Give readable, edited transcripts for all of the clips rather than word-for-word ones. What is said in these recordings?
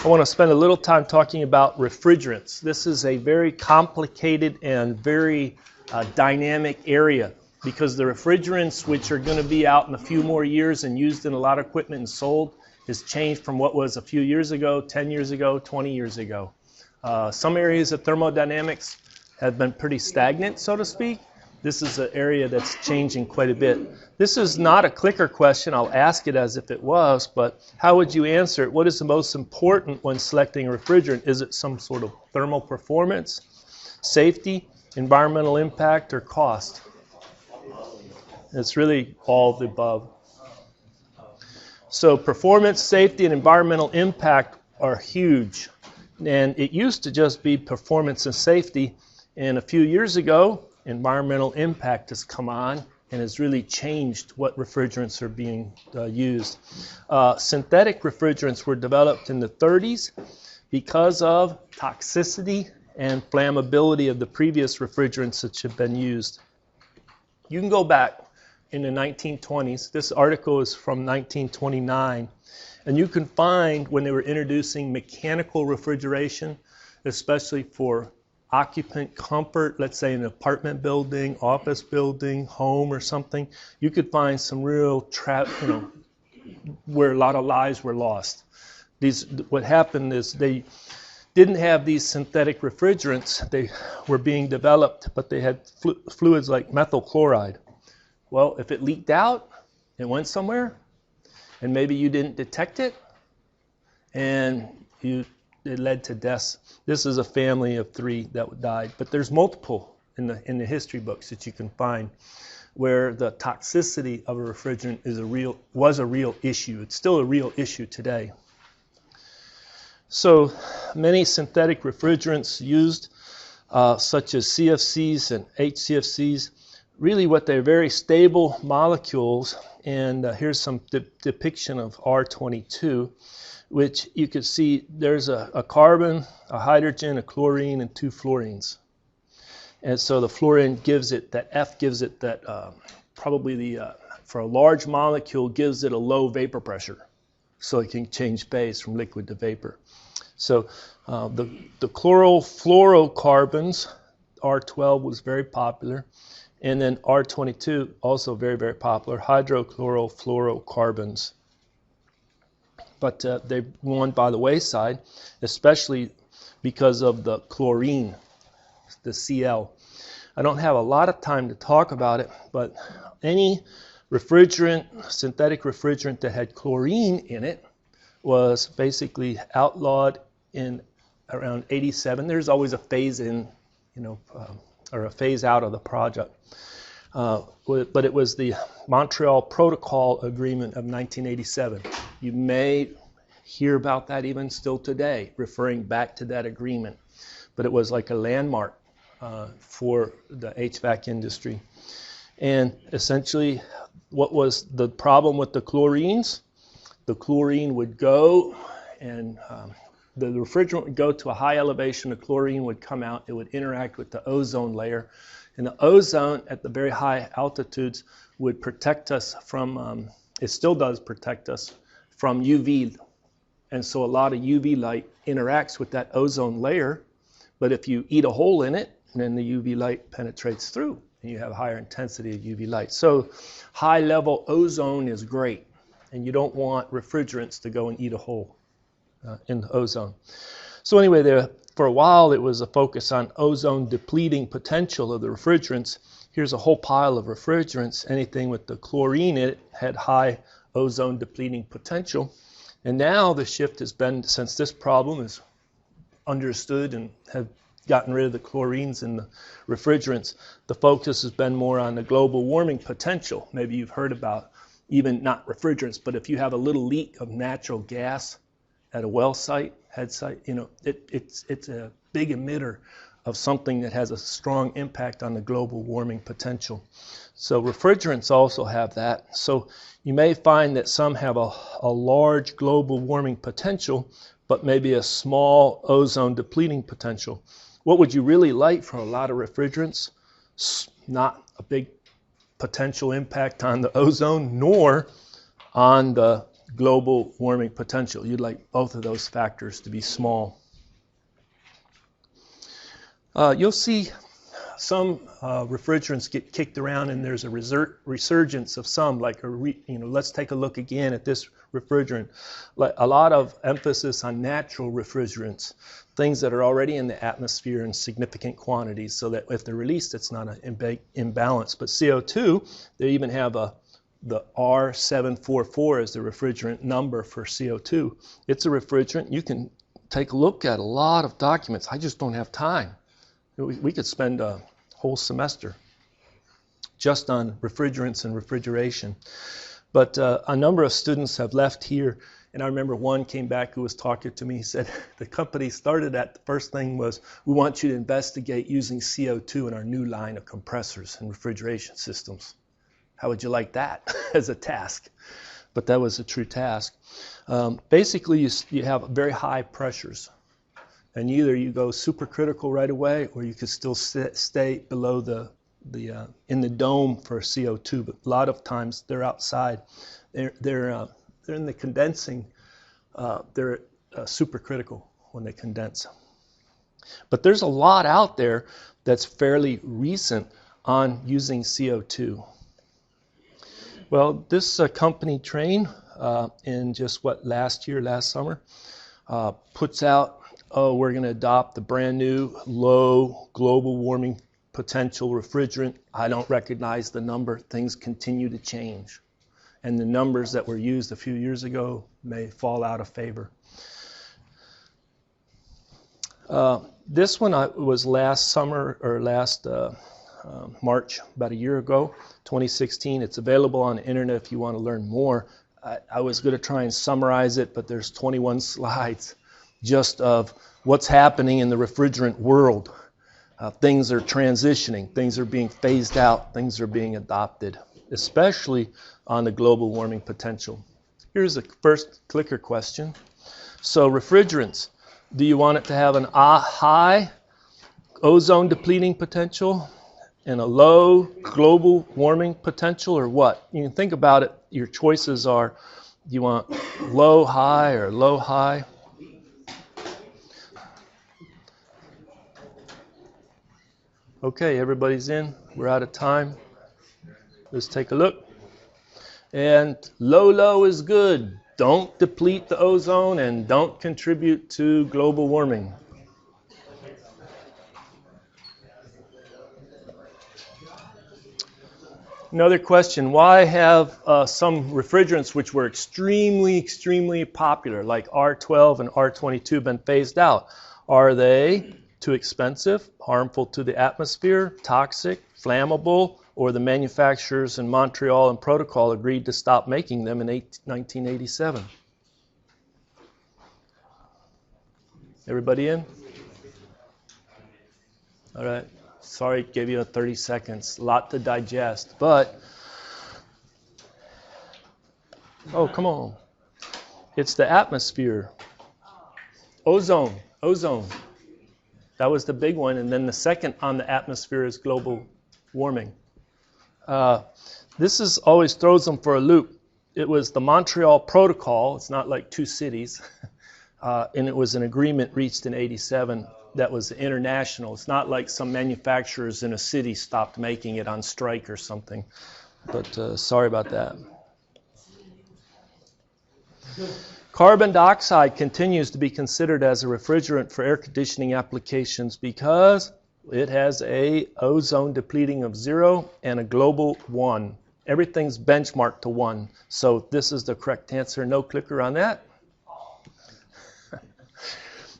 I want to spend a little time talking about refrigerants. This is a very complicated and very dynamic area because the refrigerants which are going to be out in a few more years and used in a lot of equipment and sold has changed from what was a few years ago, 10 years ago, 20 years ago. Some areas of thermodynamics have been pretty stagnant, so to speak. This is an area that's changing quite a bit. This is not a clicker question. I'll ask it as if it was, but how would you answer it? What is the most important when selecting a refrigerant? Is it some sort of thermal performance, safety, environmental impact, or cost? It's really all of the above. So performance, safety, and environmental impact are huge. And it used to just be performance and safety. And a few years ago, environmental impact has come on and has really changed what refrigerants are being used. Synthetic refrigerants were developed in the 30s because of toxicity and flammability of the previous refrigerants that have been used. You can go back in the 1920s. This article is from 1929, and you can find when they were introducing mechanical refrigeration, especially for occupant comfort, let's say an apartment building, office building, home or something, you could find some real where a lot of lives were lost. What happened is they didn't have these synthetic refrigerants. They were being developed, but they had fluids like methyl chloride. Well, if it leaked out, it went somewhere, and maybe you didn't detect it, and it led to deaths. This is a family of 3 that died, but there's multiple in the history books that you can find where the toxicity of a refrigerant was a real issue. It's still a real issue today. So many synthetic refrigerants used, such as CFCs and HCFCs, really what they're very stable molecules, and here's some depiction of R22, which you can see there's a carbon, a hydrogen, a chlorine, and 2 fluorines. And so the fluorine gives it, that F gives it that, for a large molecule, gives it a low vapor pressure. So it can change phase from liquid to vapor. So the chlorofluorocarbons, R12 was very popular. And then R22, also very, very popular, hydrochlorofluorocarbons. But they've gone by the wayside, especially because of the chlorine, the Cl. I don't have a lot of time to talk about it, but any refrigerant, synthetic refrigerant that had chlorine in it was basically outlawed in around 87. There's always a phase in, or a phase out of the project. But it was the Montreal Protocol Agreement of 1987. You may hear about that even still today, referring back to that agreement. But it was like a landmark for the HVAC industry. And essentially, what was the problem with the chlorines? The chlorine would go and the refrigerant would go to a high elevation, the chlorine would come out, it would interact with the ozone layer. And the ozone at the very high altitudes would protect us from, it still does protect us from UV. And so a lot of UV light interacts with that ozone layer. But if you eat a hole in it, then the UV light penetrates through and you have a higher intensity of UV light. So high level ozone is great. And you don't want refrigerants to go and eat a hole in the ozone. So anyway, for a while it was a focus on ozone depleting potential of the refrigerants. Here's a whole pile of refrigerants. Anything with the chlorine in it had high ozone depleting potential. And now the shift has been, since this problem is understood and have gotten rid of the chlorines and the refrigerants, the focus has been more on the global warming potential. Maybe you've heard about even not refrigerants, but if you have a little leak of natural gas at a well site, head site, it's a big emitter of something that has a strong impact on the global warming potential. So refrigerants also have that. So you may find that some have a large global warming potential, but maybe a small ozone depleting potential. What would you really like from a lot of refrigerants? Not a big potential impact on the ozone, nor on the global warming potential. You'd like both of those factors to be small. You'll see some refrigerants get kicked around, and there's a resurgence of some. Like let's take a look again at this refrigerant. Like a lot of emphasis on natural refrigerants, things that are already in the atmosphere in significant quantities, so that if they're released, it's not an imbalance. But CO2, they even have the R744 is the refrigerant number for CO2. It's a refrigerant. You can take a look at a lot of documents. I just don't have time. We could spend a whole semester just on refrigerants and refrigeration. But a number of students have left here, and I remember one came back who was talking to me. He said, the company started at, the first thing was, we want you to investigate using CO2 in our new line of compressors and refrigeration systems. How would you like that as a task? But that was a true task. Basically, you have very high pressures. And either you go supercritical right away, or you could still stay below in the dome for CO2. But a lot of times they're outside. They're in the condensing. They're supercritical when they condense. But there's a lot out there that's fairly recent on using CO2. Well, this company Train in just last summer puts out. Oh, we're going to adopt the brand new low global warming potential refrigerant. I don't recognize the number. Things continue to change. And the numbers that were used a few years ago may fall out of favor. This one was last summer, or last March, about a year ago, 2016. It's available on the internet if you want to learn more. I was going to try and summarize it, but there's 21 slides. Just of what's happening in the refrigerant world. Things are transitioning, things are being phased out, things are being adopted, especially on the global warming potential. Here's the first clicker question. So refrigerants, do you want it to have an high ozone depleting potential and a low global warming potential, or what? You can think about it. Your choices are, do you want low, high, or low, high? Okay, everybody's in. We're out of time. Let's take a look. And low is good. Don't deplete the ozone and don't contribute to global warming. Another question, why have some refrigerants which were extremely popular, like R12 and R22, been phased out? Are they too expensive, harmful to the atmosphere, toxic, flammable, or the manufacturers in Montreal and Protocol agreed to stop making them in 1987? Everybody in? All right. Sorry, gave you 30 seconds. A lot to digest, but oh, come on. It's the atmosphere. Ozone. That was the big one, and then the second on the atmosphere is global warming. This always throws them for a loop. It was the Montreal Protocol. It's not like two cities, and it was an agreement reached in '87 that was international. It's not like some manufacturers in a city stopped making it on strike or something. But sorry about that. Carbon dioxide continues to be considered as a refrigerant for air conditioning applications because it has a ozone depleting of 0 and a global 1. Everything's benchmarked to 1. So this is the correct answer. No clicker on that.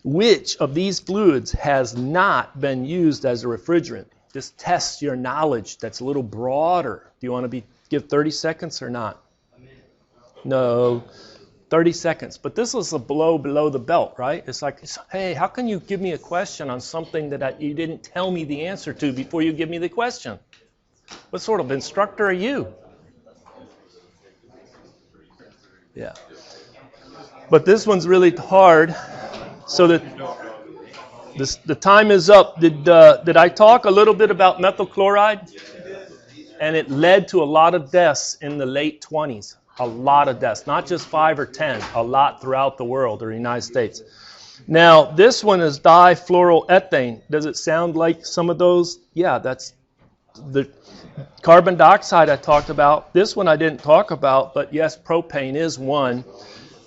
Which of these fluids has not been used as a refrigerant? This tests your knowledge. That's a little broader. Do you want to give 30 seconds or not? No. 30 seconds. But this is a below the belt, right? It's like, hey, how can you give me a question on something that you didn't tell me the answer to before you give me the question? What sort of instructor are you? Yeah. But this one's really hard. So that the time is up. Did I talk a little bit about methyl chloride? And it led to a lot of deaths in the late 20s. A lot of deaths, not just 5 or 10, a lot throughout the world or the United States. Now, this one is difluoroethane. Does it sound like some of those? Yeah, that's the carbon dioxide I talked about. This one I didn't talk about, but yes, propane is one.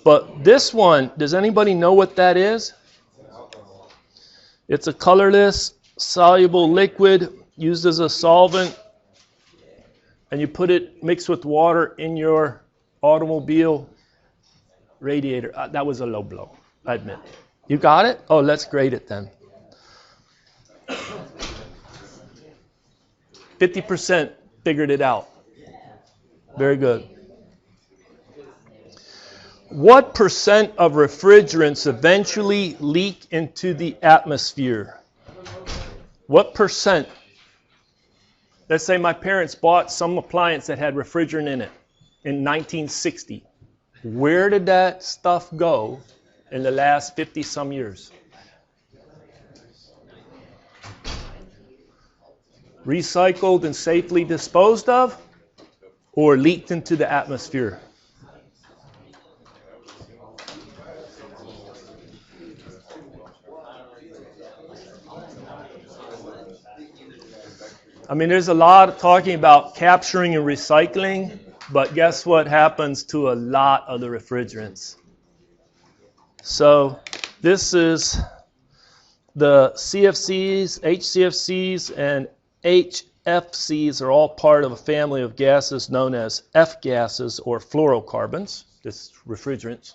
But this one, does anybody know what that is? It's a colorless, soluble liquid used as a solvent, and you put it mixed with water in your automobile radiator. That was a low blow, I admit. You got it? Oh, let's grade it then. 50% figured it out. Very good. What percent of refrigerants eventually leak into the atmosphere? What percent? Let's say my parents bought some appliance that had refrigerant in it in 1960. Where did that stuff go in the last 50-some years? Recycled and safely disposed of, or leaked into the atmosphere? I mean, there's a lot of talking about capturing and recycling, but guess what happens to a lot of the refrigerants? So this is the CFCs, HCFCs, and HFCs are all part of a family of gases known as F gases or fluorocarbons, this refrigerants.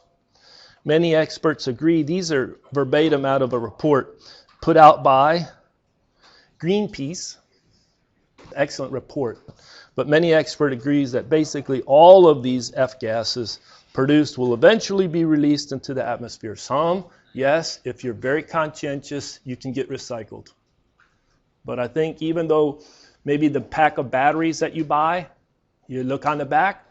Many experts agree these are verbatim out of a report put out by Greenpeace. Excellent report. But many experts agree that basically all of these F gases produced will eventually be released into the atmosphere. Some, yes, if you're very conscientious, you can get recycled. But I think even though maybe the pack of batteries that you buy, you look on the back,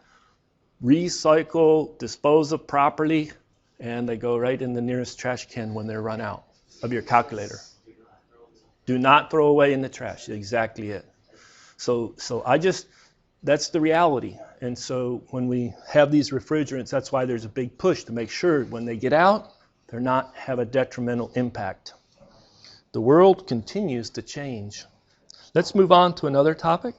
recycle, dispose of properly, and they go right in the nearest trash can when they're run out of your calculator. Do not throw away in the trash. Exactly it. So that's the reality. And so when we have these refrigerants, that's why there's a big push to make sure when they get out, they're not have a detrimental impact. The world continues to change. Let's move on to another topic.